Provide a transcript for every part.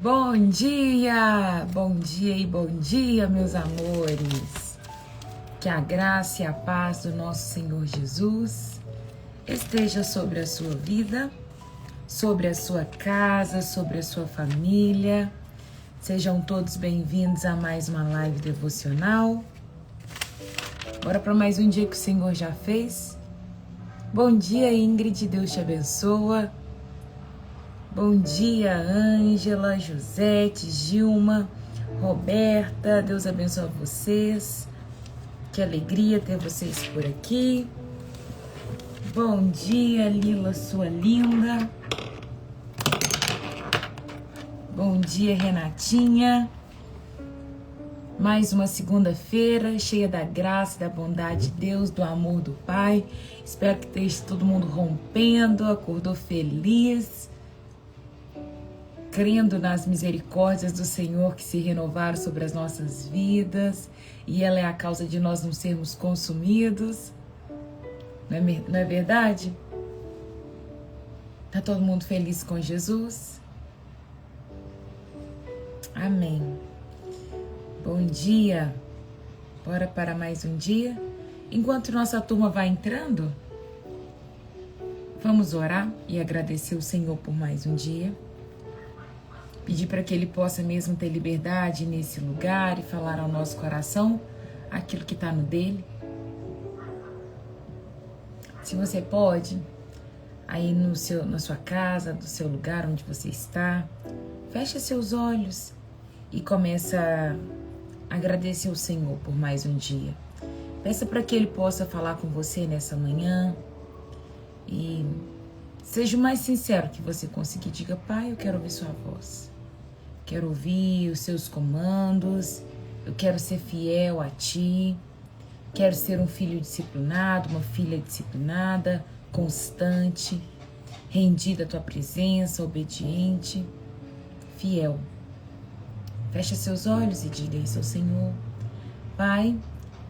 Bom dia e bom dia, meus amores. Que a graça e a paz do nosso Senhor Jesus esteja sobre a sua vida, sobre a sua casa, sobre a sua família. Sejam todos bem-vindos a mais uma live devocional. Bora para mais um dia que o Senhor já fez. Bom dia, Ingrid, Deus te abençoa. Bom dia, Ângela, Josete, Gilma, Roberta, Deus abençoe vocês. Que alegria ter vocês por aqui. Bom dia, Lila, sua linda. Bom dia, Renatinha. Mais uma segunda-feira cheia da graça, da bondade de Deus, do amor do Pai. Espero que esteja todo mundo rompendo, acordou feliz, crendo nas misericórdias do Senhor que se renovaram sobre as nossas vidas, e ela é a causa de nós não sermos consumidos. Não é verdade? Tá todo mundo feliz com Jesus? Amém. Bom dia. Bora para mais um dia? Enquanto nossa turma vai entrando, vamos orar e agradecer o Senhor por mais um dia. Pedir para que Ele possa mesmo ter liberdade nesse lugar e falar ao nosso coração aquilo que está no dele. Se você pode, aí na sua casa, do seu lugar onde você está, feche seus olhos e começa a agradecer o Senhor por mais um dia. Peça para que Ele possa falar com você nessa manhã e seja o mais sincero que você conseguir. Diga: Pai, eu quero ouvir sua voz. Quero ouvir os seus comandos, eu quero ser fiel a Ti, quero ser um filho disciplinado, uma filha disciplinada, constante, rendida à Tua presença, obediente, fiel. Feche seus olhos e diga isso ao Senhor. Pai,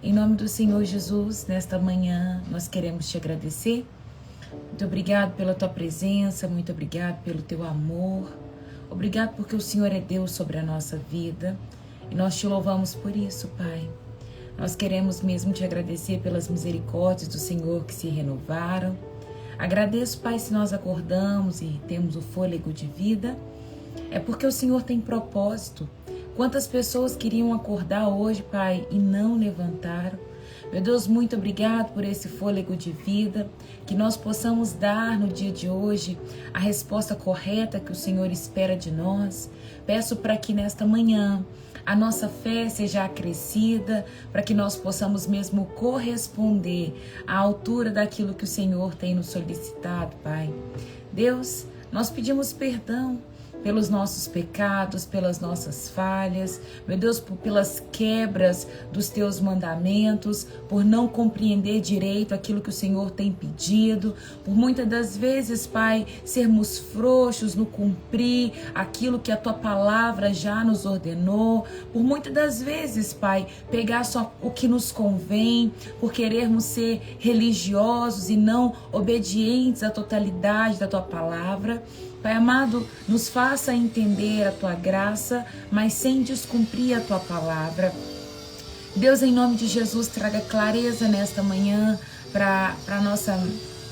em nome do Senhor Jesus, nesta manhã nós queremos Te agradecer. Muito obrigado pela Tua presença, muito obrigado pelo Teu amor. Obrigado porque o Senhor é Deus sobre a nossa vida e nós Te louvamos por isso, Pai. Nós queremos mesmo Te agradecer pelas misericórdias do Senhor que se renovaram. Agradeço, Pai, se nós acordamos e temos o fôlego de vida, é porque o Senhor tem propósito. Quantas pessoas queriam acordar hoje, Pai, e não levantaram? Meu Deus, muito obrigado por esse fôlego de vida, que nós possamos dar no dia de hoje a resposta correta que o Senhor espera de nós. Peço para que nesta manhã a nossa fé seja acrescida, para que nós possamos mesmo corresponder à altura daquilo que o Senhor tem nos solicitado, Pai. Deus, nós pedimos perdão pelos nossos pecados, pelas nossas falhas, meu Deus, pelas quebras dos Teus mandamentos, por não compreender direito aquilo que o Senhor tem pedido, por muitas das vezes, Pai, sermos frouxos no cumprir aquilo que a Tua palavra já nos ordenou, por muitas das vezes, Pai, pegar só o que nos convém, por querermos ser religiosos e não obedientes à totalidade da Tua palavra. Pai amado, nos faça entender a Tua graça, mas sem descumprir a Tua palavra. Deus, em nome de Jesus, traga clareza nesta manhã para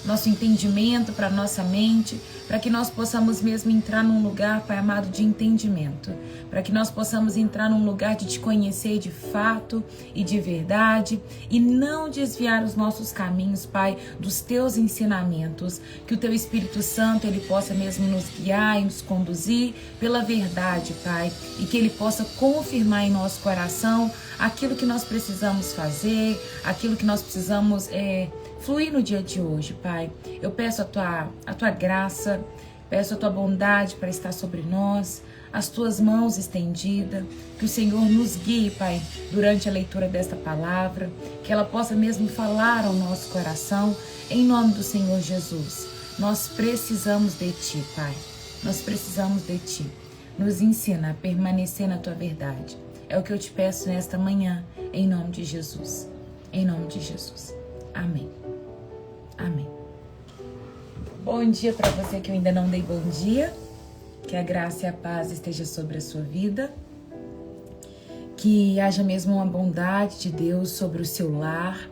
nosso entendimento, para nossa mente, para que nós possamos mesmo entrar num lugar, Pai amado, de entendimento, para que nós possamos entrar num lugar de Te conhecer de fato e de verdade e não desviar os nossos caminhos, Pai, dos Teus ensinamentos, que o Teu Espírito Santo, Ele possa mesmo nos guiar e nos conduzir pela verdade, Pai, e que Ele possa confirmar em nosso coração aquilo que nós precisamos fazer, aquilo que nós precisamos fluir no dia de hoje, Pai. Eu peço a Tua graça, peço a Tua bondade para estar sobre nós, as Tuas mãos estendidas, que o Senhor nos guie, Pai, durante a leitura desta palavra, que ela possa mesmo falar ao nosso coração, em nome do Senhor Jesus. Nós precisamos de Ti, Pai, nós precisamos de Ti. Nos ensina a permanecer na Tua verdade. É o que eu Te peço nesta manhã, em nome de Jesus. Em nome de Jesus. Amém. Amém. Bom dia para você que eu ainda não dei bom dia. Que a graça e a paz esteja sobre a sua vida. Que haja mesmo uma bondade de Deus sobre o seu lar.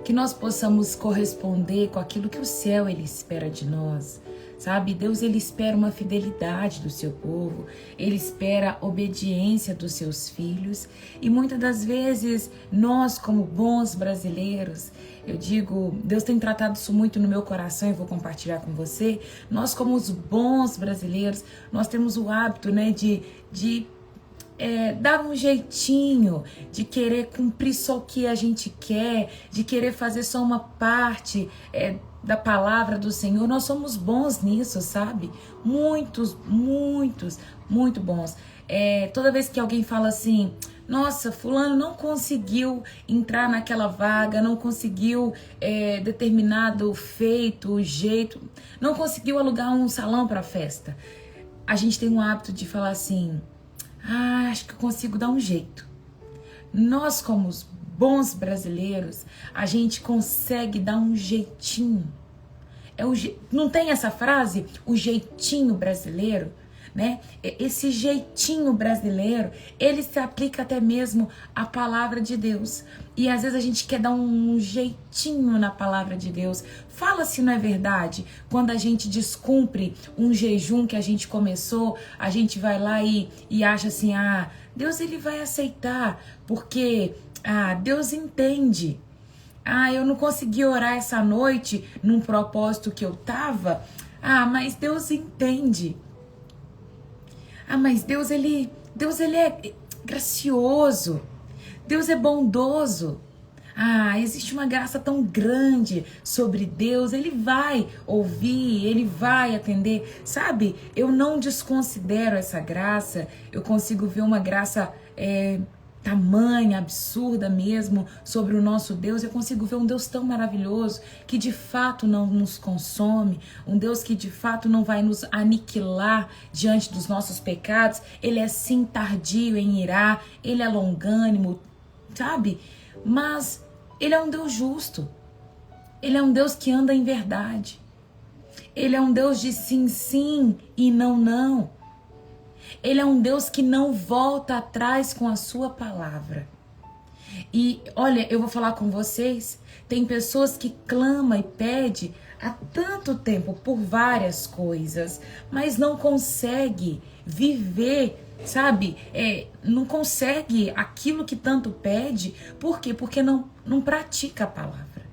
Que nós possamos corresponder com aquilo que o céu ele espera de nós. Sabe, Deus ele espera uma fidelidade do seu povo, ele espera a obediência dos seus filhos e muitas das vezes nós como bons brasileiros, eu digo, Deus tem tratado isso muito no meu coração e vou compartilhar com você, nós como os bons brasileiros, nós temos o hábito, né, de dar um jeitinho, de querer cumprir só o que a gente quer, de querer fazer só uma parte da palavra do Senhor. Nós somos bons nisso, sabe? Muito bons. Toda vez que alguém fala assim, nossa, fulano não conseguiu entrar naquela vaga, não conseguiu determinado feito, jeito, não conseguiu alugar um salão para festa. A gente tem um hábito de falar assim, acho que eu consigo dar um jeito. Nós, como os bons brasileiros, a gente consegue dar um jeitinho. Não tem essa frase? O jeitinho brasileiro, né? Esse jeitinho brasileiro, ele se aplica até mesmo à palavra de Deus. E às vezes a gente quer dar um jeitinho na palavra de Deus. Fala se não é verdade. Quando a gente descumpre um jejum que a gente começou, a gente vai lá e acha assim, Deus ele vai aceitar, porque Deus entende. Eu não consegui orar essa noite num propósito que eu tava. Mas Deus entende. Mas Deus ele é gracioso. Deus é bondoso. Existe uma graça tão grande sobre Deus. Ele vai ouvir, ele vai atender. Sabe, eu não desconsidero essa graça. Eu consigo ver uma graça tamanha, absurda mesmo sobre o nosso Deus. Eu consigo ver um Deus tão maravilhoso que de fato não nos consome, um Deus que de fato não vai nos aniquilar diante dos nossos pecados. Ele é sim tardio em irar, ele é longânimo, sabe? Mas ele é um Deus justo, ele é um Deus que anda em verdade, ele é um Deus de sim, sim e não, não. Ele é um Deus que não volta atrás com a sua palavra. E olha, eu vou falar com vocês, tem pessoas que clamam e pedem há tanto tempo por várias coisas, mas não consegue viver, sabe? Não consegue aquilo que tanto pede. Por quê? Porque não pratica a palavra.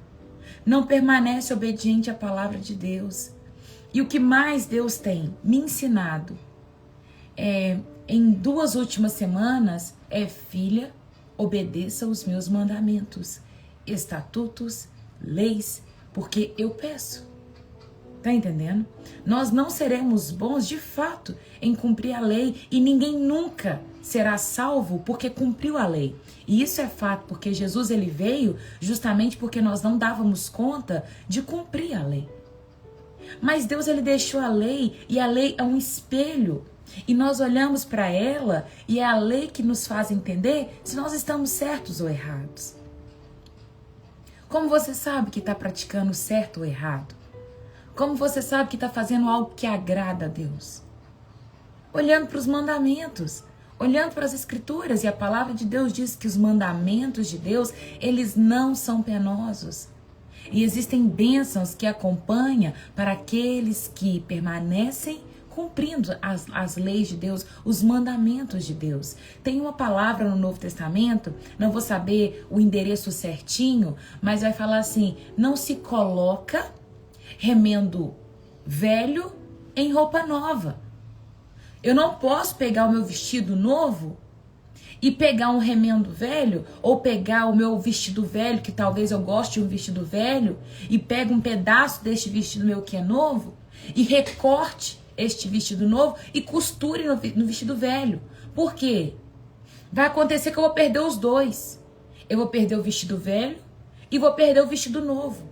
Não permanece obediente à palavra de Deus. E o que mais Deus tem me ensinado em 2 últimas semanas filha, obedeça os meus mandamentos, estatutos, leis, porque eu peço. Tá entendendo? Nós não seremos bons de fato em cumprir a lei e ninguém nunca será salvo porque cumpriu a lei. E isso é fato, porque Jesus ele veio justamente porque nós não dávamos conta de cumprir a lei. Mas Deus ele deixou a lei e a lei é um espelho. E nós olhamos para ela e é a lei que nos faz entender se nós estamos certos ou errados. Como você sabe que está praticando certo ou errado? Como você sabe que está fazendo algo que agrada a Deus? Olhando para os mandamentos, olhando para as escrituras. E a palavra de Deus diz que os mandamentos de Deus, eles não são penosos. E existem bênçãos que acompanham para aqueles que permanecem cumprindo as leis de Deus, os mandamentos de Deus. Tem uma palavra no Novo Testamento, não vou saber o endereço certinho, mas vai falar assim, não se coloca remendo velho em roupa nova. Eu não posso pegar o meu vestido novo e pegar um remendo velho, ou pegar o meu vestido velho, que talvez eu goste de um vestido velho, e pego um pedaço deste vestido meu que é novo, e recorte este vestido novo e costure no vestido velho. Por quê? Vai acontecer que eu vou perder os dois. Eu vou perder o vestido velho e vou perder o vestido novo.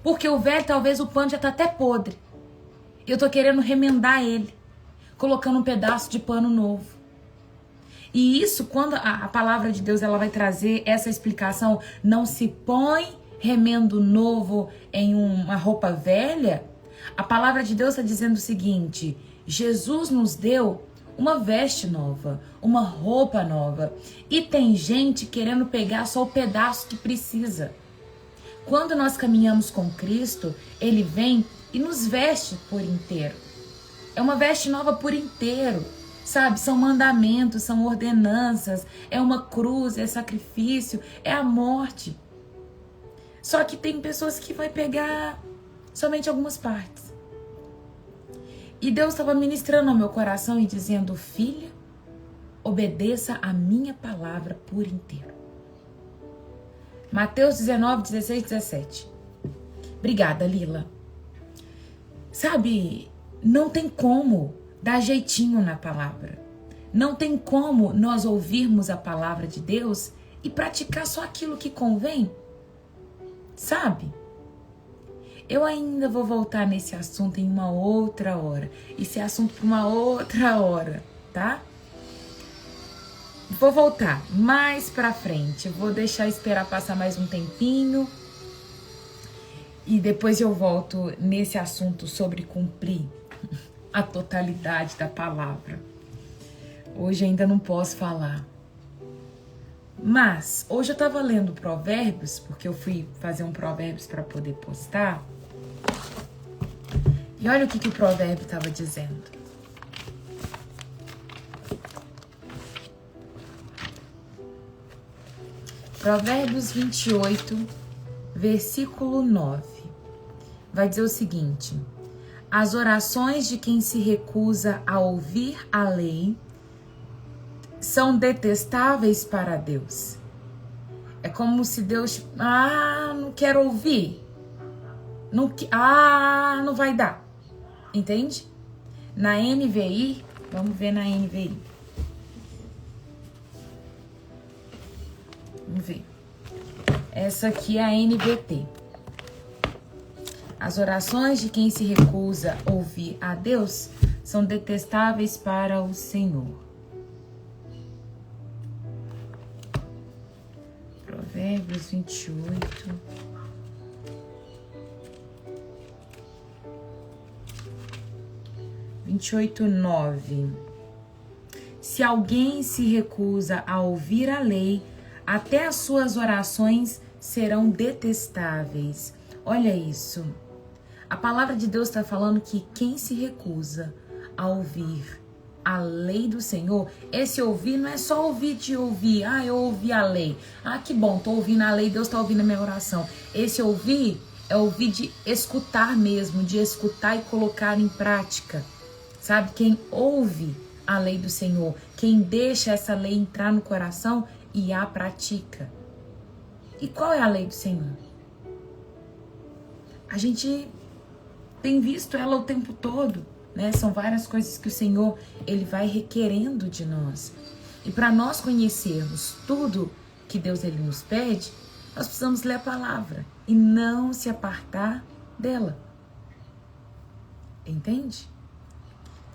Porque o velho, talvez o pano já tá até podre. Eu tô querendo remendar ele, colocando um pedaço de pano novo. E isso, quando a palavra de Deus ela vai trazer essa explicação, não se põe remendo novo em uma roupa velha, a palavra de Deus está dizendo o seguinte, Jesus nos deu uma veste nova, uma roupa nova. E tem gente querendo pegar só o pedaço que precisa. Quando nós caminhamos com Cristo, Ele vem e nos veste por inteiro. É uma veste nova por inteiro, sabe? São mandamentos, são ordenanças, é uma cruz, é sacrifício, é a morte. Só que tem pessoas que vai pegar somente algumas partes. E Deus estava ministrando ao meu coração e dizendo: filha, obedeça a minha palavra por inteiro. Mateus 19, 16, 17. Obrigada, Lila. Sabe, não tem como dar jeitinho na palavra. Não tem como nós ouvirmos a palavra de Deus e praticar só aquilo que convém. Sabe? Eu ainda vou voltar nesse assunto em uma outra hora. Esse assunto para uma outra hora, tá? Vou voltar mais pra frente. Vou deixar esperar passar mais um tempinho. E depois eu volto nesse assunto sobre cumprir a totalidade da palavra. Hoje ainda não posso falar. Mas hoje eu tava lendo Provérbios, porque eu fui fazer um Provérbios para poder postar. E olha o que o provérbio estava dizendo. Provérbios 28, versículo 9. Vai dizer o seguinte: as orações de quem se recusa a ouvir a lei são detestáveis para Deus. É como se Deus... não quero ouvir. Não vai dar. Entende? Na NVI, vamos ver na NVI. Vamos ver. Essa aqui é a NVT. As orações de quem se recusa a ouvir a Deus são detestáveis para o Senhor. Provérbios 28. (28, 9). Se alguém se recusa a ouvir a lei, até as suas orações serão detestáveis. Olha isso. A palavra de Deus está falando que quem se recusa a ouvir a lei do Senhor, esse ouvir não é só ouvir de ouvir. Eu ouvi a lei. Que bom, tô ouvindo a lei, Deus está ouvindo a minha oração. Esse ouvir é ouvir de escutar mesmo, de escutar e colocar em prática. Sabe, quem ouve a lei do Senhor, quem deixa essa lei entrar no coração e a pratica. E qual é a lei do Senhor? A gente tem visto ela o tempo todo, né? São várias coisas que o Senhor, Ele vai requerendo de nós. E para nós conhecermos tudo que Deus Ele nos pede, nós precisamos ler a palavra e não se apartar dela. Entende?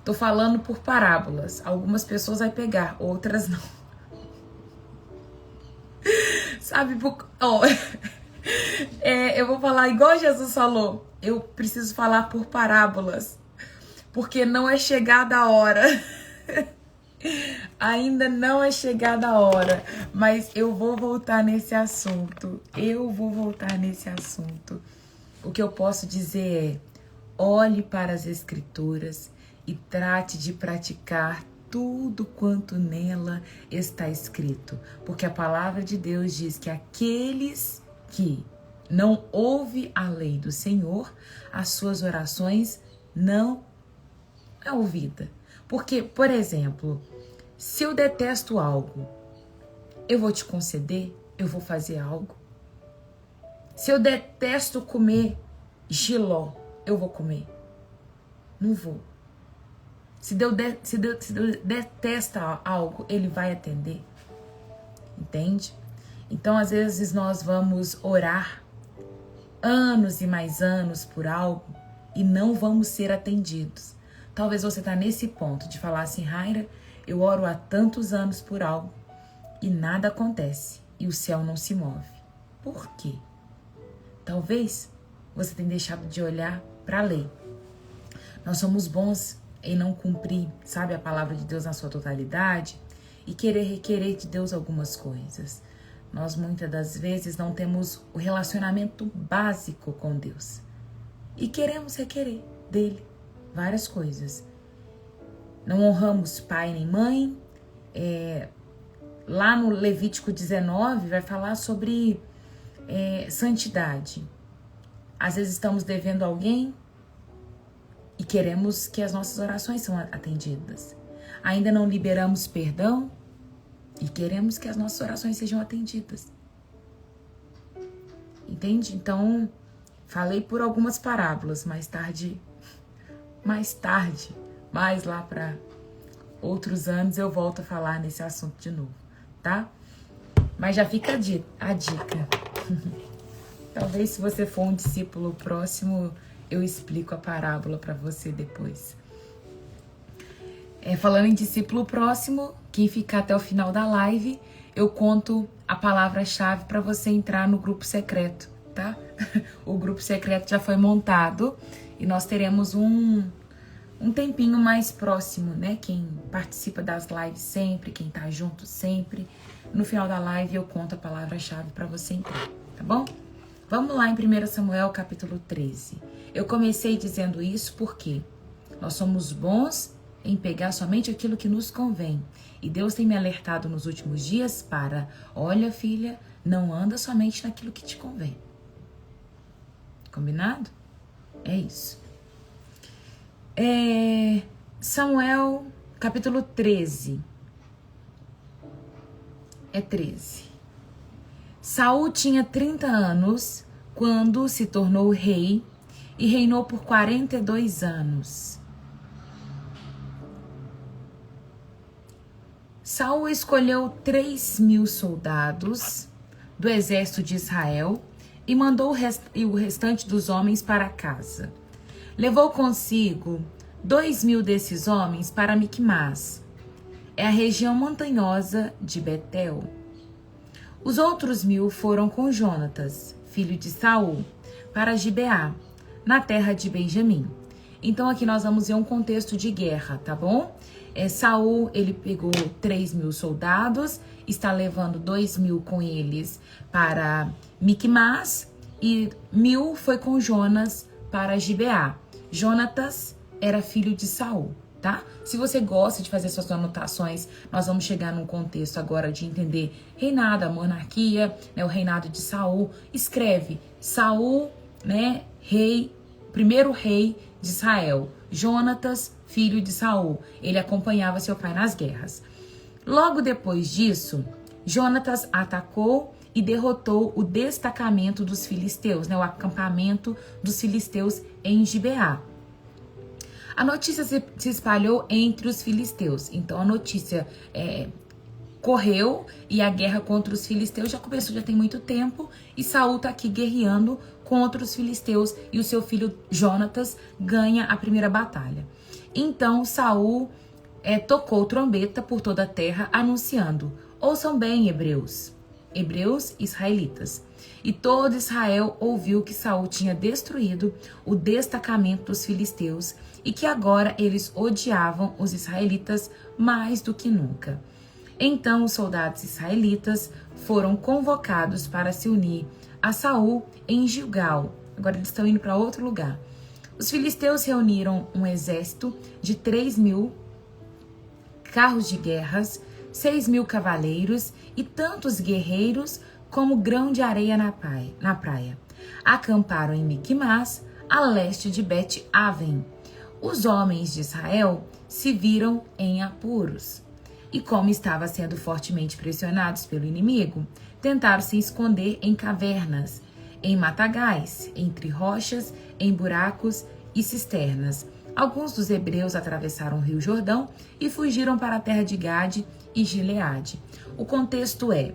Tô falando por parábolas. Algumas pessoas vai pegar, outras não. Sabe? Eu vou falar igual Jesus falou. Eu preciso falar por parábolas, porque não é chegada a hora. Ainda não é chegada a hora, mas eu vou voltar nesse assunto. O que eu posso dizer é: olhe para as Escrituras e trate de praticar tudo quanto nela está escrito. Porque a palavra de Deus diz que aqueles que não ouvem a lei do Senhor, as suas orações não é ouvida. Porque, por exemplo, se eu detesto algo, eu vou te conceder, eu vou fazer algo. Se eu detesto comer jiló, eu vou comer? Não vou. Se Deus detesta algo, Ele vai atender. Entende? Então, às vezes, nós vamos orar anos e mais anos por algo e não vamos ser atendidos. Talvez você está nesse ponto de falar assim: Raira, eu oro há tantos anos por algo e nada acontece e o céu não se move. Por quê? Talvez você tenha deixado de olhar para a lei. Nós somos bons em não cumprir, sabe, a palavra de Deus na sua totalidade e querer requerer de Deus algumas coisas. Nós muitas das vezes não temos o relacionamento básico com Deus e queremos requerer dele várias coisas. Não honramos pai nem mãe. Lá no Levítico 19 vai falar sobre santidade. Às vezes estamos devendo a alguém e queremos que as nossas orações sejam atendidas. Ainda não liberamos perdão e queremos que as nossas orações sejam atendidas. Entende? Então, falei por algumas parábolas. Mais lá para outros anos eu volto a falar nesse assunto de novo, tá? Mas já fica a dica. Talvez se você for um discípulo próximo, eu explico a parábola para você depois. Falando em discípulo próximo, quem ficar até o final da live, eu conto a palavra-chave para você entrar no grupo secreto, tá? O grupo secreto já foi montado e nós teremos um tempinho mais próximo, né? Quem participa das lives sempre, quem tá junto sempre. No final da live eu conto a palavra-chave para você entrar, tá bom? Vamos lá em 1 Samuel capítulo 13. Eu comecei dizendo isso porque nós somos bons em pegar somente aquilo que nos convém. E Deus tem me alertado nos últimos dias para, olha filha, não anda somente naquilo que te convém. Combinado? É isso. Samuel capítulo 13. 13. Saul tinha 30 anos quando se tornou rei e reinou por 42 anos. Saul escolheu 3.000 soldados do exército de Israel e mandou o restante dos homens para casa. Levou consigo 2.000 desses homens para Miquimás, a região montanhosa de Betel. Os outros 1.000 foram com Jonatas, filho de Saul, para Gibeá, na terra de Benjamim. Então aqui nós vamos ver um contexto de guerra, tá bom? Saul, ele pegou 3.000 soldados, está levando 2.000 com eles para Miquimás e 1.000 foi com Jonas para Gibeá. Jonatas era filho de Saul, tá? Se você gosta de fazer suas anotações, nós vamos chegar num contexto agora de entender reinado, a monarquia, né, o reinado de Saul. Escreve Saul, né, rei, primeiro rei de Israel. Jonatas, filho de Saul. Ele acompanhava seu pai nas guerras. Logo depois disso, Jonatas atacou e derrotou o destacamento dos filisteus, né, o acampamento dos filisteus em Gibeá. A notícia se espalhou entre os filisteus. Então a notícia correu e a guerra contra os filisteus já começou, já tem muito tempo. E Saul está aqui guerreando contra os filisteus e o seu filho Jonatas ganha a primeira batalha. Então Saul tocou trombeta por toda a terra anunciando: ouçam bem, hebreus israelitas. E todo Israel ouviu que Saul tinha destruído o destacamento dos filisteus e que agora eles odiavam os israelitas mais do que nunca. Então os soldados israelitas foram convocados para se unir a Saul em Gilgal. Agora eles estão indo para outro lugar. Os filisteus reuniram um exército de 3.000 carros de guerras, 6.000 cavaleiros e tantos guerreiros como grão de areia na praia. Acamparam em Miquimás, a leste de Bet-Aven. Os homens de Israel se viram em apuros. E como estavam sendo fortemente pressionados pelo inimigo, tentaram se esconder em cavernas, em matagais, entre rochas, em buracos e cisternas. Alguns dos hebreus atravessaram o rio Jordão e fugiram para a terra de Gade e Gileade. O contexto é: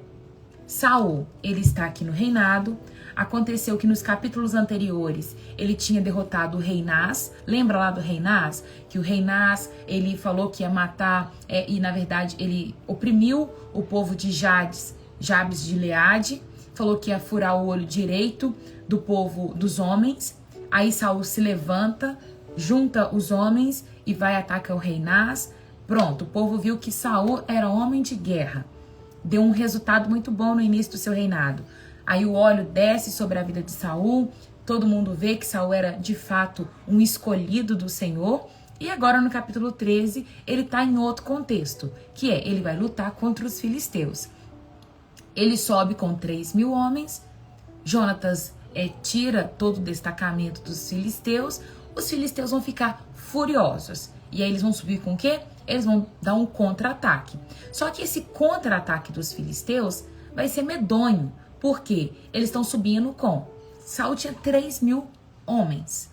Saul, ele está aqui no reinado. Aconteceu que nos capítulos anteriores ele tinha derrotado o rei Nás. Lembra lá do rei Nás? Que o rei Nás, ele falou que ia matar, e na verdade ele oprimiu o povo de Jabes de Gileade. Falou que ia furar o olho direito do povo, dos homens. Aí Saul se levanta, junta os homens e vai atacar o rei Nas. Pronto, o povo viu que Saul era homem de guerra. Deu um resultado muito bom no início do seu reinado. Aí o óleo desce sobre a vida de Saul, todo mundo vê que Saul era de fato um escolhido do Senhor. E agora no capítulo 13, ele está em outro contexto, que é, ele vai lutar contra os filisteus. Ele sobe com 3.000 homens, Jonatas tira todo o destacamento dos filisteus, os filisteus vão ficar furiosos. E aí eles vão subir com o quê? Eles vão dar um contra-ataque. Só que esse contra-ataque dos filisteus vai ser medonho. Por quê? Eles estão subindo com... Saul tinha 3.000 homens.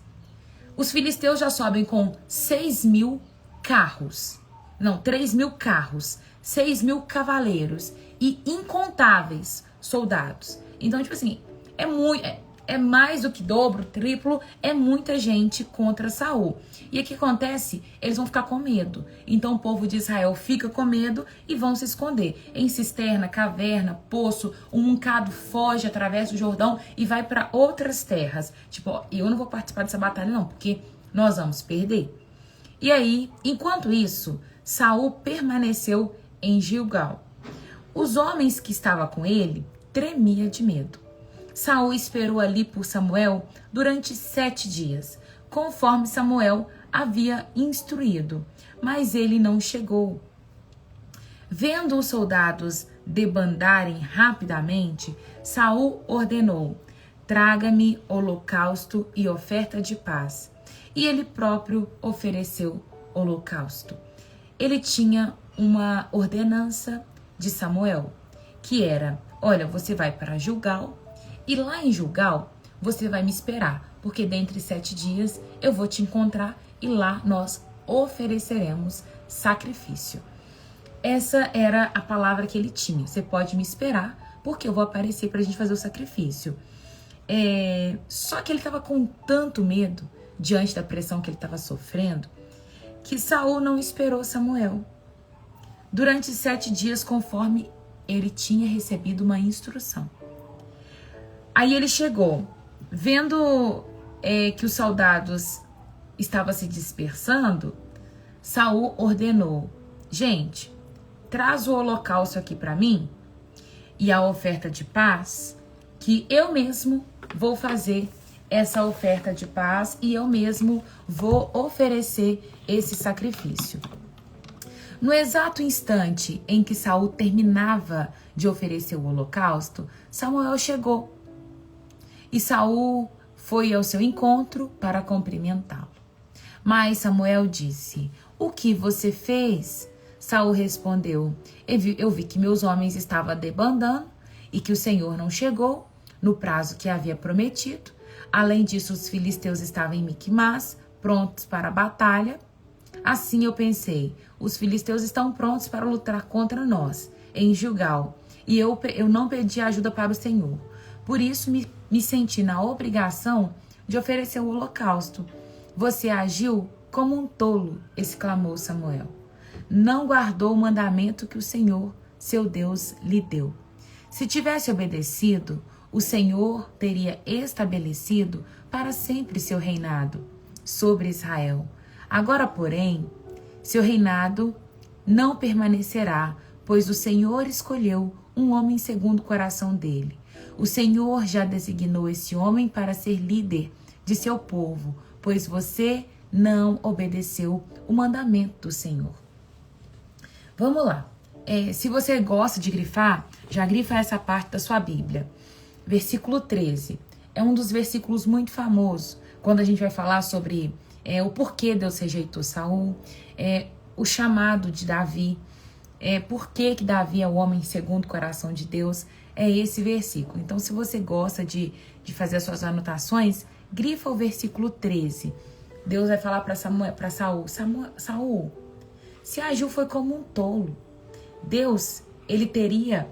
Os filisteus já sobem com 6.000 carros. Não, 3.000 carros. 6.000 cavaleiros. E incontáveis soldados. Então, tipo assim, é mais do que dobro, triplo, é muita gente contra Saul. E o que acontece? Eles vão ficar com medo. Então o povo de Israel fica com medo e vão se esconder. Em cisterna, caverna, poço, um moncado foge através do Jordão e vai para outras terras. Tipo, ó, eu não vou participar dessa batalha não, porque nós vamos perder. E aí, enquanto isso, Saul permaneceu em Gilgal. Os homens que estavam com ele tremiam de medo. Saul esperou ali por Samuel durante 7 dias, conforme Samuel havia instruído, mas ele não chegou. Vendo os soldados debandarem rapidamente, Saul ordenou: traga-me holocausto e oferta de paz. E ele próprio ofereceu holocausto. Ele tinha uma ordenança de Samuel, que era: olha, você vai para Gilgal, e lá em Gilgal você vai me esperar, porque dentre 7 dias eu vou te encontrar e lá nós ofereceremos sacrifício. Essa era a palavra que ele tinha: você pode me esperar, porque eu vou aparecer para a gente fazer o sacrifício. Só que ele estava com tanto medo, diante da pressão que ele estava sofrendo, que Saul não esperou Samuel. Durante 7 dias, conforme ele tinha recebido uma instrução. Aí ele chegou, vendo que os soldados estavam se dispersando, Saul ordenou: gente, traz o holocausto aqui para mim e a oferta de paz, que eu mesmo vou fazer essa oferta de paz e eu mesmo vou oferecer esse sacrifício. No exato instante em que Saul terminava de oferecer o holocausto, Samuel chegou. E Saul foi ao seu encontro para cumprimentá-lo. Mas Samuel disse: o que você fez? Saul respondeu: eu vi que meus homens estavam debandando e que o Senhor não chegou no prazo que havia prometido. Além disso, os filisteus estavam em Miquimás, prontos para a batalha. Assim eu pensei: os filisteus estão prontos para lutar contra nós em Gilgal, e eu não pedi ajuda para o Senhor. Por isso me senti na obrigação de oferecer o holocausto. Você agiu como um tolo, exclamou Samuel. Não guardou o mandamento que o Senhor, seu Deus, lhe deu. Se tivesse obedecido, o Senhor teria estabelecido para sempre seu reinado sobre Israel. Agora, porém, seu reinado não permanecerá, pois o Senhor escolheu um homem segundo o coração dele. O Senhor já designou esse homem para ser líder de seu povo, pois você não obedeceu o mandamento do Senhor. Vamos lá. Se você gosta de grifar, já grifa essa parte da sua Bíblia. Versículo 13. É um dos versículos muito famosos, quando a gente vai falar sobre o porquê Deus rejeitou Saul, o chamado de Davi, por que Davi é o homem segundo o coração de Deus. É esse versículo. Então, se você gosta de fazer as suas anotações, grifa o versículo 13. Deus vai falar para Saul: Saul, se agiu foi como um tolo. Deus, ele teria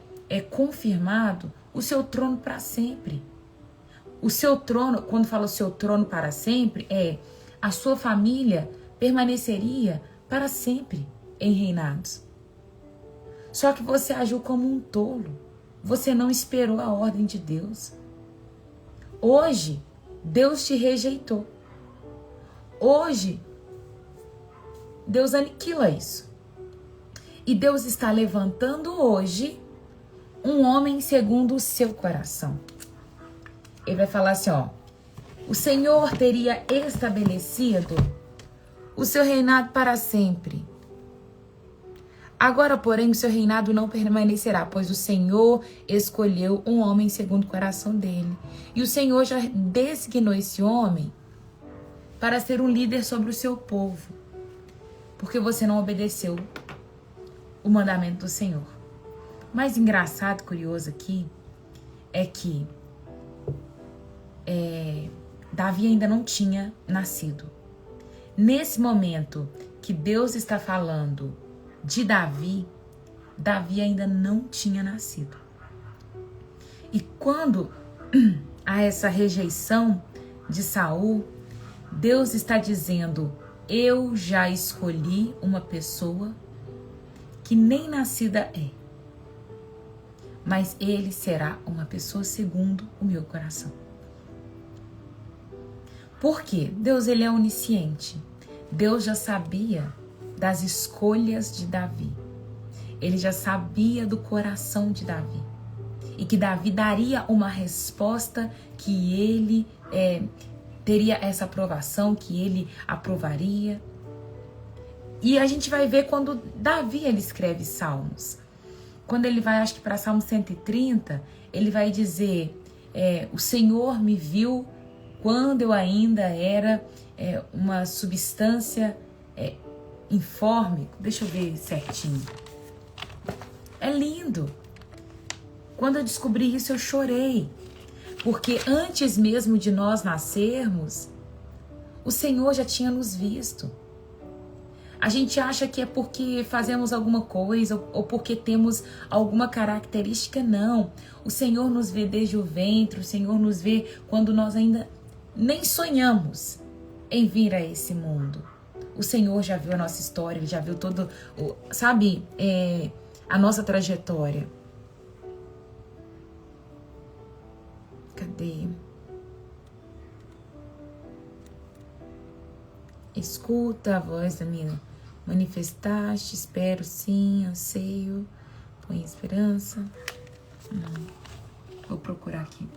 confirmado o seu trono para sempre. O seu trono, quando fala o seu trono para sempre, a sua família permaneceria para sempre em reinados. Só que você agiu como um tolo. Você não esperou a ordem de Deus. Hoje, Deus te rejeitou. Hoje, Deus aniquila isso. E Deus está levantando hoje um homem segundo o seu coração. Ele vai falar assim, ó: o Senhor teria estabelecido o seu reinado para sempre. Agora, porém, o seu reinado não permanecerá, pois o Senhor escolheu um homem segundo o coração dele. E o Senhor já designou esse homem para ser um líder sobre o seu povo, porque você não obedeceu o mandamento do Senhor. Mais engraçado, curioso aqui, é que Davi ainda não tinha nascido. Nesse momento que Deus está falando de Davi, Davi ainda não tinha nascido. E quando há essa rejeição de Saul, Deus está dizendo: eu já escolhi uma pessoa que nem nascida é, mas ele será uma pessoa segundo o meu coração. Por quê? Deus, ele é onisciente. Deus já sabia das escolhas de Davi. Ele já sabia do coração de Davi. E que Davi daria uma resposta que ele teria essa aprovação, que ele aprovaria. E a gente vai ver quando Davi ele escreve Salmos. Quando ele vai, acho que para Salmo 130, ele vai dizer: o Senhor me viu quando eu ainda era uma substância informe. Deixa eu ver certinho. É lindo. Quando eu descobri isso, eu chorei. Porque antes mesmo de nós nascermos, o Senhor já tinha nos visto. A gente acha que é porque fazemos alguma coisa ou porque temos alguma característica. Não. O Senhor nos vê desde o ventre, o Senhor nos vê quando nós ainda nem sonhamos em vir a esse mundo. O Senhor já viu a nossa história, Ele já viu todo, a nossa trajetória. Cadê? Escuta a voz da minha manifestaste, espero sim, anseio, põe esperança. Vou procurar aqui.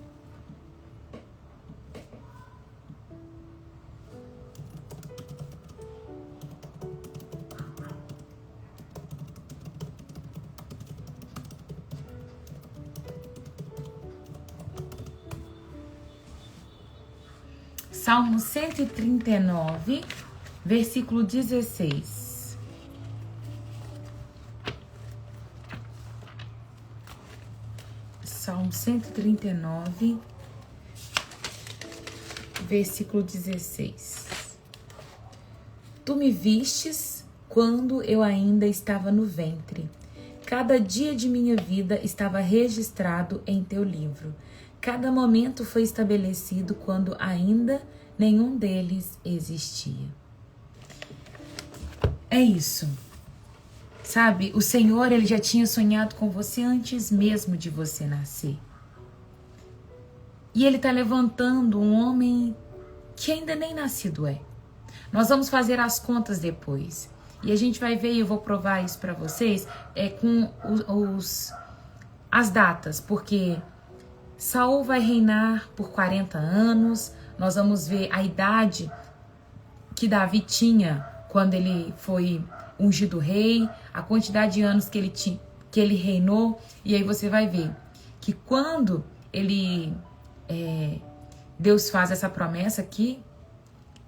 Salmo 139, versículo 16. Salmo 139, versículo 16. Tu me vistes quando eu ainda estava no ventre. Cada dia de minha vida estava registrado em teu livro. Cada momento foi estabelecido quando ainda nenhum deles existia. É isso. Sabe, o Senhor, Ele já tinha sonhado com você antes mesmo de você nascer. E Ele está levantando um homem que ainda nem nascido é. Nós vamos fazer as contas depois. E a gente vai ver, e eu vou provar isso para vocês, com as datas, porque Saul vai reinar por 40 anos, nós vamos ver a idade que Davi tinha quando ele foi ungido rei, a quantidade de anos que ele reinou, e aí você vai ver que quando Deus faz essa promessa aqui,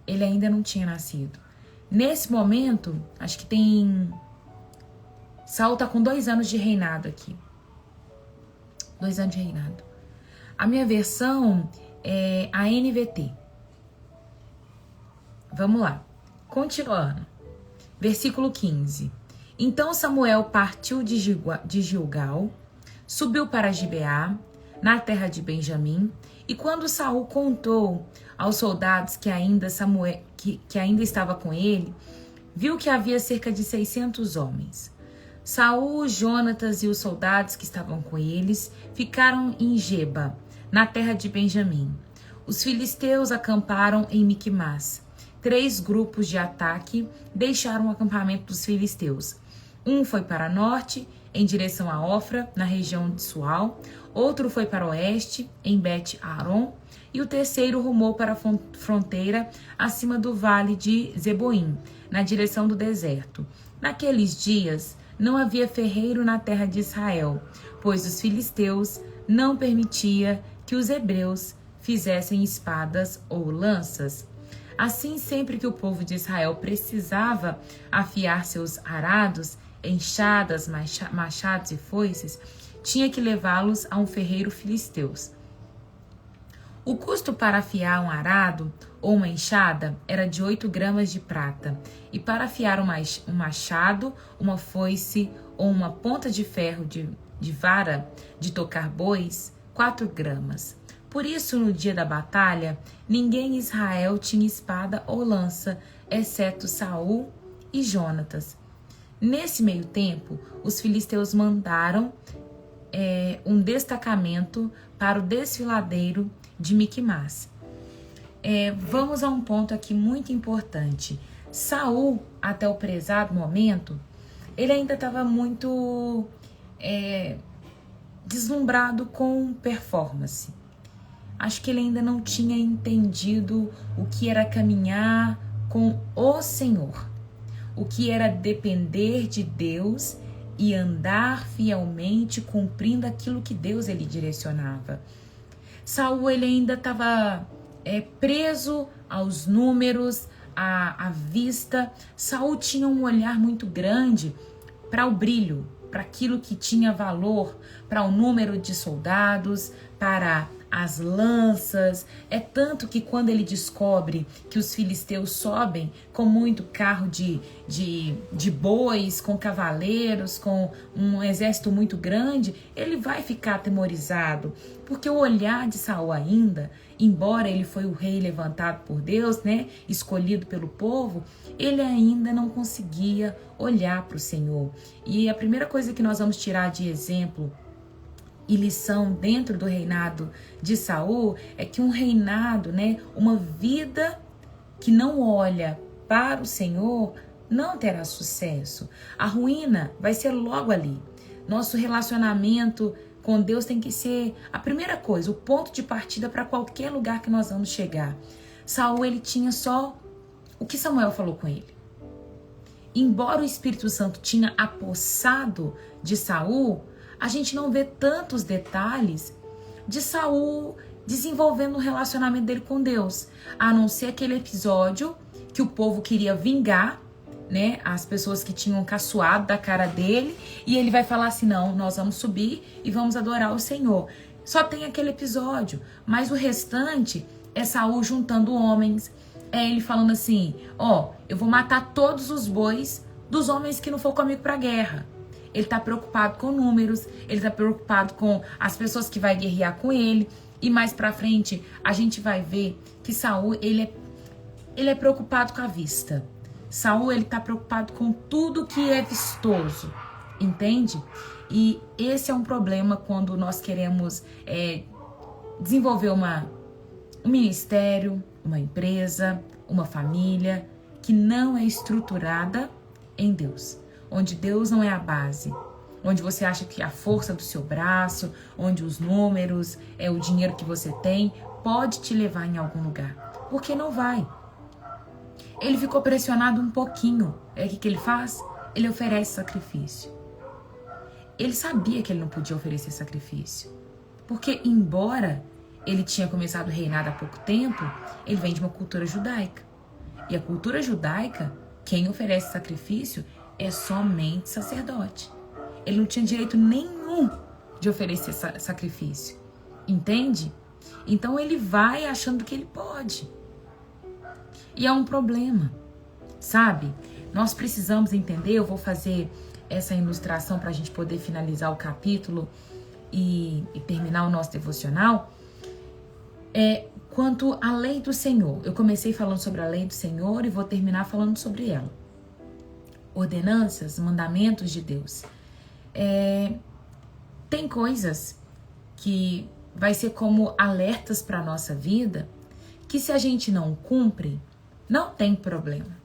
ele ainda não tinha nascido. Nesse momento, acho que Saul tá com 2 anos de reinado aqui. 2 anos de reinado. A minha versão é a NVT. Vamos lá. Continuando. Versículo 15. Então Samuel partiu de Gilgal, subiu para Gibeá, na terra de Benjamim, e quando Saul contou aos soldados que ainda estava com ele, viu que havia cerca de 600 homens. Saul, Jonatas e os soldados que estavam com eles ficaram em Geba, na terra de Benjamim. Os filisteus acamparam em Miquimás. 3 grupos de ataque deixaram o acampamento dos filisteus. Um foi para norte, em direção a Ofra, na região de Sual. Outro foi para oeste, em Bet-Aron. E o terceiro rumou para a fronteira, acima do vale de Zeboim, na direção do deserto. Naqueles dias, não havia ferreiro na terra de Israel, pois os filisteus não permitia que os hebreus fizessem espadas ou lanças. Assim, sempre que o povo de Israel precisava afiar seus arados, enxadas, machados e foices, tinha que levá-los a um ferreiro filisteus. O custo para afiar um arado ou uma enxada era de 8 gramas de prata, e para afiar um machado, uma foice ou uma ponta de ferro de vara de tocar bois, 4 gramas. Por isso, no dia da batalha, ninguém em Israel tinha espada ou lança, exceto Saul e Jonatas. Nesse meio tempo, os filisteus mandaram um destacamento para o desfiladeiro de Miquimás. Vamos a um ponto aqui muito importante. Saul, até o prezado momento, ele ainda estava muito deslumbrado com performance. Acho que ele ainda não tinha entendido o que era caminhar com o Senhor, o que era depender de Deus e andar fielmente cumprindo aquilo que Deus ele direcionava. Saul ele ainda estava preso aos números, à vista. Saul tinha um olhar muito grande para o brilho, para aquilo que tinha valor, para o número de soldados, para as lanças. É tanto que quando ele descobre que os filisteus sobem com muito carro de bois, com cavaleiros, com um exército muito grande, ele vai ficar atemorizado, porque o olhar de Saul ainda, embora ele foi o rei levantado por Deus, escolhido pelo povo, ele ainda não conseguia olhar para o Senhor. E a primeira coisa que nós vamos tirar de exemplo e lição dentro do reinado de Saul é que um reinado, uma vida que não olha para o Senhor, não terá sucesso. A ruína vai ser logo ali. Nosso relacionamento com Deus tem que ser a primeira coisa, o ponto de partida para qualquer lugar que nós vamos chegar. Saul, ele tinha só o que Samuel falou com ele. Embora o Espírito Santo tinha apossado de Saul, a gente não vê tantos detalhes de Saul desenvolvendo o relacionamento dele com Deus, a não ser aquele episódio que o povo queria vingar, as pessoas que tinham caçoado da cara dele, e ele vai falar assim: não, nós vamos subir e vamos adorar o Senhor. Só tem aquele episódio, mas o restante é Saul juntando homens, ele falando assim: eu vou matar todos os bois dos homens que não for comigo pra guerra. Ele está preocupado com números, ele está preocupado com as pessoas que vai guerrear com ele. E mais pra frente a gente vai ver que Saul ele é preocupado com a vista. Saul ele está preocupado com tudo que é vistoso, entende? E esse é um problema quando nós queremos desenvolver um ministério, uma empresa, uma família que não é estruturada em Deus. Onde Deus não é a base, onde você acha que a força do seu braço, onde os números, o dinheiro que você tem, pode te levar em algum lugar. Porque não vai. Ele ficou pressionado um pouquinho. O que ele faz? Ele oferece sacrifício. Ele sabia que ele não podia oferecer sacrifício. Porque, embora ele tinha começado a reinar há pouco tempo, ele vem de uma cultura judaica. E a cultura judaica, quem oferece sacrifício é somente sacerdote. Ele não tinha direito nenhum de oferecer sacrifício. Entende? Então ele vai achando que ele pode. E é um problema, sabe? Nós precisamos entender, eu vou fazer essa ilustração para a gente poder finalizar o capítulo e terminar o nosso devocional. Quanto à lei do Senhor. Eu comecei falando sobre a lei do Senhor e vou terminar falando sobre ela. Ordenanças, mandamentos de Deus. Tem coisas que vai ser como alertas para a nossa vida, que se a gente não cumpre, Não tem problema.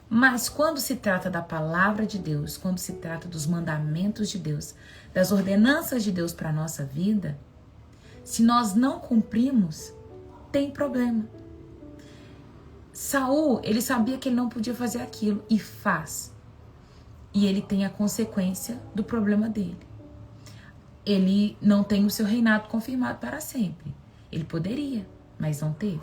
Mas quando se trata da palavra de Deus, quando se trata dos mandamentos de Deus, das ordenanças de Deus para a nossa vida, se nós não cumprimos, tem problema. Saul, ele sabia que ele não podia fazer aquilo e faz. E ele tem a consequência do problema dele. Ele não tem o seu reinado confirmado para sempre. Ele poderia, mas não teve.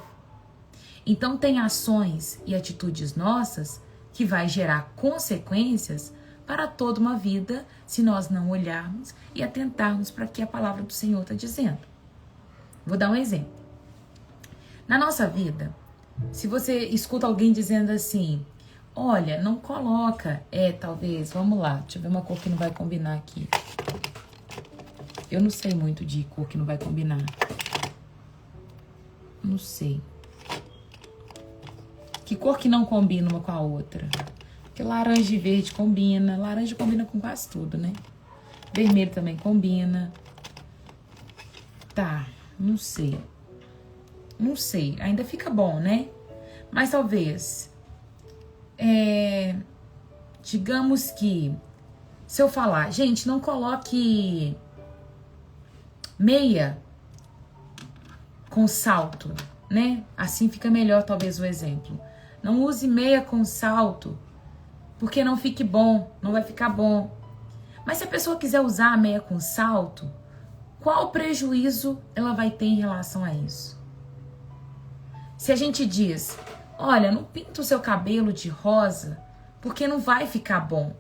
Então tem ações e atitudes nossas que vai gerar consequências para toda uma vida se nós não olharmos e atentarmos para o que a palavra do Senhor está dizendo. Vou dar um exemplo. Na nossa vida, se você escuta alguém dizendo assim, olha, não coloca, talvez, vamos lá, deixa eu ver uma cor que não vai combinar aqui. Eu não sei muito de cor que não vai combinar. Não sei. Que cor que não combina uma com a outra? Porque laranja e verde combina. Laranja combina com quase tudo, né? Vermelho também combina. Tá, não sei. Não sei, ainda fica bom, né? Mas talvez... digamos que... Se eu falar, gente, não coloque meia com salto, né? Assim fica melhor, talvez, o exemplo. Não use meia com salto, porque não fique bom, não vai ficar bom. Mas se a pessoa quiser usar a meia com salto, qual prejuízo ela vai ter em relação a isso? Se a gente diz, olha, não pinta o seu cabelo de rosa, porque não vai ficar bom.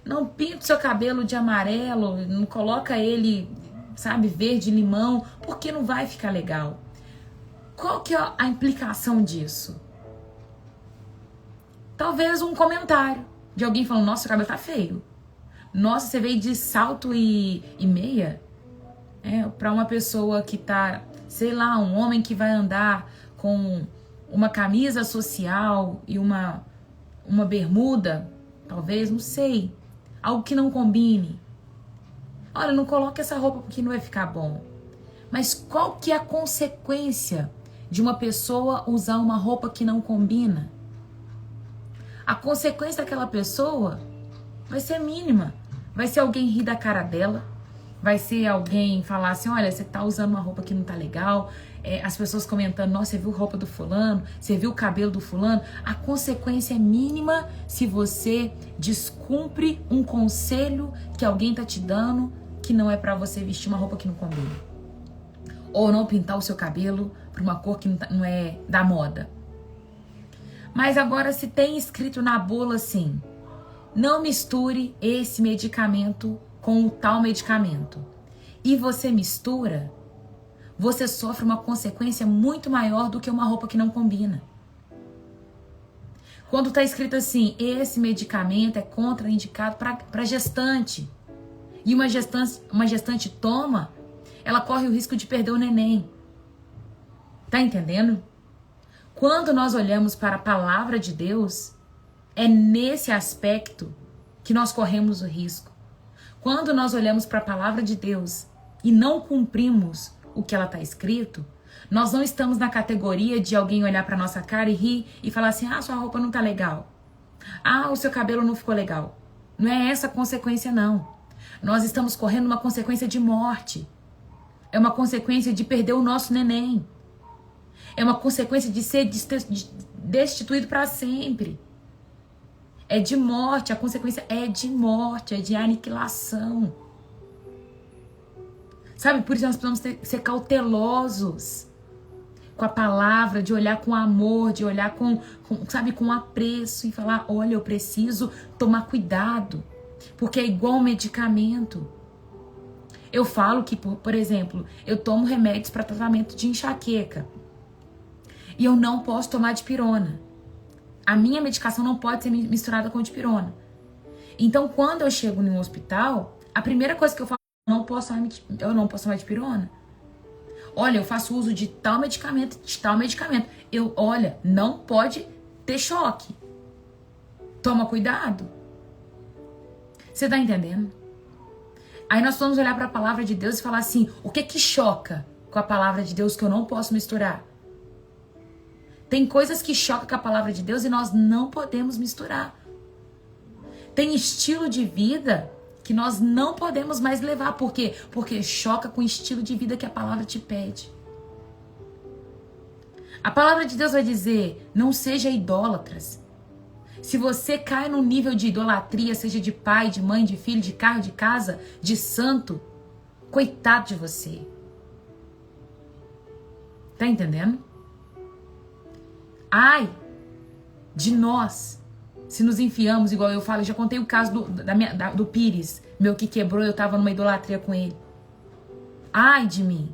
Não pinta o seu cabelo de amarelo, não coloca ele, sabe, verde limão, porque não vai ficar legal. Qual que é a implicação disso? Talvez um comentário de alguém falando, nossa, seu cabelo tá feio. Nossa, você veio de salto e meia? Pra uma pessoa que tá, sei lá, um homem que vai andar com uma camisa social e uma bermuda, talvez, não sei. Algo que não combine. Olha, não coloque essa roupa porque não vai ficar bom. Mas qual que é a consequência de uma pessoa usar uma roupa que não combina? A consequência daquela pessoa vai ser mínima. Vai ser alguém rir da cara dela. Vai ser alguém falar assim, olha, você tá usando uma roupa que não tá legal. As pessoas comentando, nossa, você viu a roupa do fulano? Você viu o cabelo do fulano? A consequência é mínima se você descumpre um conselho que alguém tá te dando, que não é pra você vestir uma roupa que não combina. Ou não pintar o seu cabelo pra uma cor que não é da moda. Mas agora se tem escrito na bula assim, não misture esse medicamento com o tal medicamento. E você mistura, você sofre uma consequência muito maior do que uma roupa que não combina. Quando está escrito assim, esse medicamento é contraindicado para gestante. E uma gestante toma, ela corre o risco de perder o neném. Tá entendendo? Quando nós olhamos para a palavra de Deus, é nesse aspecto que nós corremos o risco. Quando nós olhamos para a palavra de Deus e não cumprimos o que ela está escrito, nós não estamos na categoria de alguém olhar para nossa cara e rir e falar assim, sua roupa não tá legal. O seu cabelo não ficou legal. Não é essa a consequência, não. Nós estamos correndo uma consequência de morte. É uma consequência de perder o nosso neném. É uma consequência de ser destituído para sempre. É de morte, a consequência é de morte, é de aniquilação. Sabe, por isso nós precisamos ser cautelosos com a palavra, de olhar com amor, de olhar com apreço e falar, olha, eu preciso tomar cuidado, porque é igual um medicamento. Eu falo que, por exemplo, eu tomo remédios para tratamento de enxaqueca. E eu não posso tomar dipirona. A minha medicação não pode ser misturada com dipirona. Então, quando eu chego no hospital, a primeira coisa que eu falo é eu não posso tomar dipirona. Olha, eu faço uso de tal medicamento, Olha, não pode ter choque. Toma cuidado. Você tá entendendo? Aí nós vamos olhar para a palavra de Deus e falar assim, o que choca com a palavra de Deus que eu não posso misturar? Tem coisas que chocam com a palavra de Deus e nós não podemos misturar. Tem estilo de vida que nós não podemos mais levar. Por quê? Porque choca com o estilo de vida que a palavra te pede. A palavra de Deus vai dizer, não seja idólatras. Se você cai num nível de idolatria, seja de pai, de mãe, de filho, de carro, de casa, de santo, coitado de você. Tá entendendo? Ai de nós, se nos enfiamos, igual eu falo, eu já contei o caso do Pires, meu que quebrou, eu tava numa idolatria com ele. Ai de mim.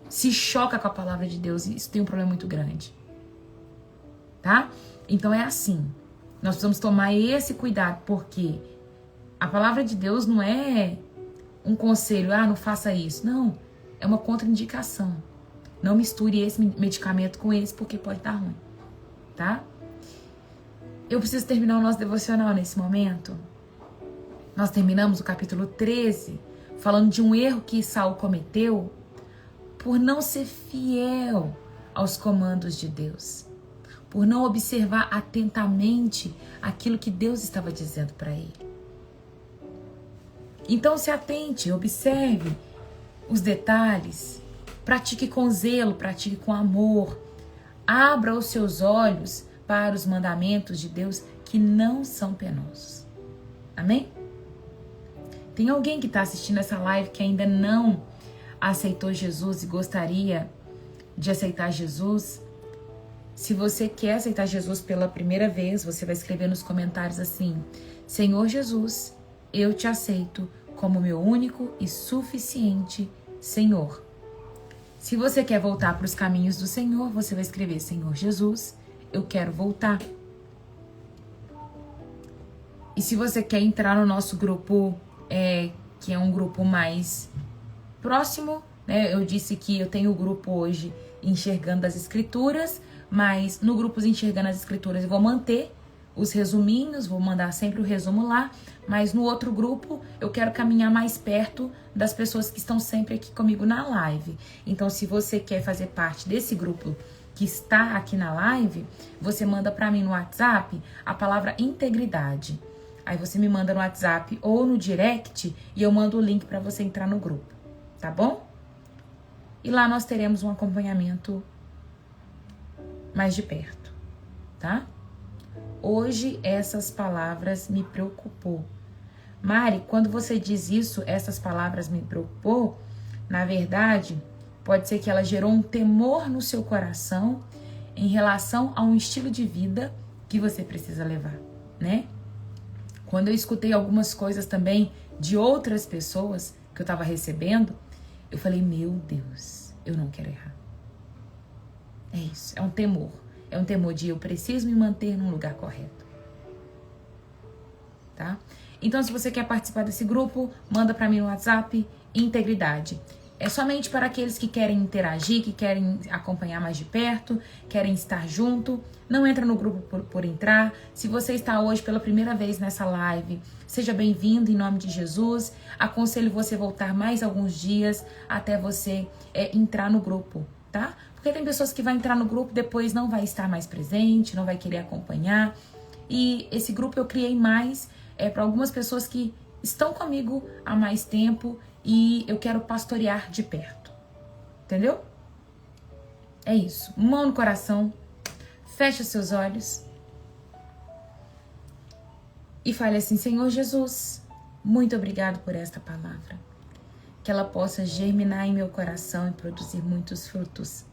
Se choca com a palavra de Deus, e isso tem um problema muito grande. Tá? Então é assim. Nós precisamos tomar esse cuidado, porque a palavra de Deus não é um conselho, não faça isso. Não, é uma contraindicação. Não misture esse medicamento com esse, porque pode dar ruim. Tá? Eu preciso terminar o nosso devocional nesse momento. Nós terminamos o capítulo 13, falando de um erro que Saul cometeu por não ser fiel aos comandos de Deus, por não observar atentamente aquilo que Deus estava dizendo para ele. Então se atente, observe os detalhes, pratique com zelo, pratique com amor, abra os seus olhos para os mandamentos de Deus que não são penosos. Amém? Tem alguém que está assistindo essa live que ainda não aceitou Jesus e gostaria de aceitar Jesus? Se você quer aceitar Jesus pela primeira vez, você vai escrever nos comentários assim: Senhor Jesus, eu te aceito como meu único e suficiente Senhor. Se você quer voltar para os caminhos do Senhor, você vai escrever: Senhor Jesus, eu quero voltar. E se você quer entrar no nosso grupo, que é um grupo mais próximo, né? Eu disse que eu tenho o grupo hoje Enxergando as Escrituras, mas no grupo Enxergando as Escrituras eu vou manter os resuminhos, vou mandar sempre o resumo lá, mas no outro grupo eu quero caminhar mais perto das pessoas que estão sempre aqui comigo na live. Então, se você quer fazer parte desse grupo que está aqui na live, você manda para mim no WhatsApp a palavra integridade. Aí você me manda no WhatsApp ou no direct e eu mando o link para você entrar no grupo. Tá bom? E lá nós teremos um acompanhamento mais de perto, tá? Hoje essas palavras me preocupou. Mari, quando você diz isso, essas palavras me preocupou, na verdade, pode ser que ela gerou um temor no seu coração em relação a um estilo de vida que você precisa levar, né? Quando eu escutei algumas coisas também de outras pessoas que eu estava recebendo, eu falei, meu Deus, eu não quero errar. É isso, é um temor. É um temor de eu preciso me manter num lugar correto. Tá? Então, se você quer participar desse grupo, manda para mim no WhatsApp, integridade. É somente para aqueles que querem interagir, que querem acompanhar mais de perto, querem estar junto. Não entra no grupo por entrar. Se você está hoje pela primeira vez nessa live, seja bem-vindo em nome de Jesus. Aconselho você voltar mais alguns dias até você entrar no grupo, tá? Porque tem pessoas que vão entrar no grupo, depois não vai estar mais presente, não vai querer acompanhar. E esse grupo eu criei mais para algumas pessoas que estão comigo há mais tempo e eu quero pastorear de perto. Entendeu? É isso. Mão no coração. Feche os seus olhos. E fale assim, Senhor Jesus, muito obrigado por esta palavra. Que ela possa germinar em meu coração e produzir muitos frutos.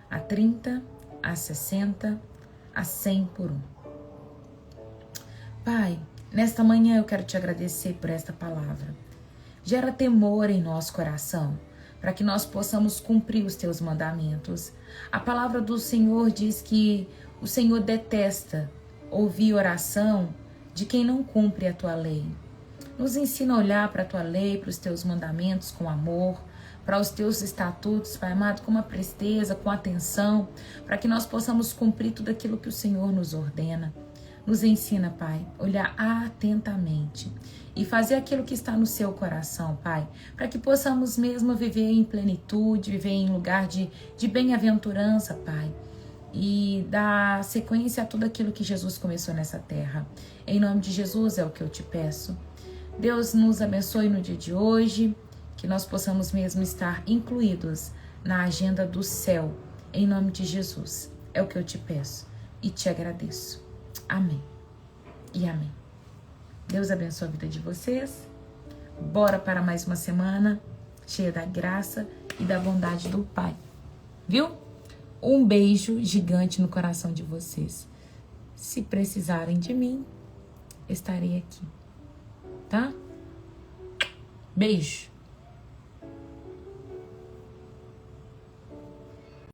A 30, a 60, a 100 por 1. Pai, nesta manhã eu quero te agradecer por esta palavra. Gera temor em nosso coração, para que nós possamos cumprir os teus mandamentos. A palavra do Senhor diz que o Senhor detesta ouvir oração de quem não cumpre a tua lei. Nos ensina a olhar para a tua lei, para os teus mandamentos com amor, para os teus estatutos, Pai amado, com uma presteza, com atenção, para que nós possamos cumprir tudo aquilo que o Senhor nos ordena. Nos ensina, Pai, olhar atentamente e fazer aquilo que está no seu coração, Pai, para que possamos mesmo viver em plenitude, viver em lugar de bem-aventurança, Pai, e dar sequência a tudo aquilo que Jesus começou nessa terra. Em nome de Jesus é o que eu te peço. Deus nos abençoe no dia de hoje, que nós possamos mesmo estar incluídos na agenda do céu. Em nome de Jesus é o que eu te peço e te agradeço. Amém e amém. Deus abençoe a vida de vocês. Bora para mais uma semana cheia da graça e da bondade do Pai. Viu? Um beijo gigante no coração de vocês. Se precisarem de mim, estarei aqui. Tá? Beijo.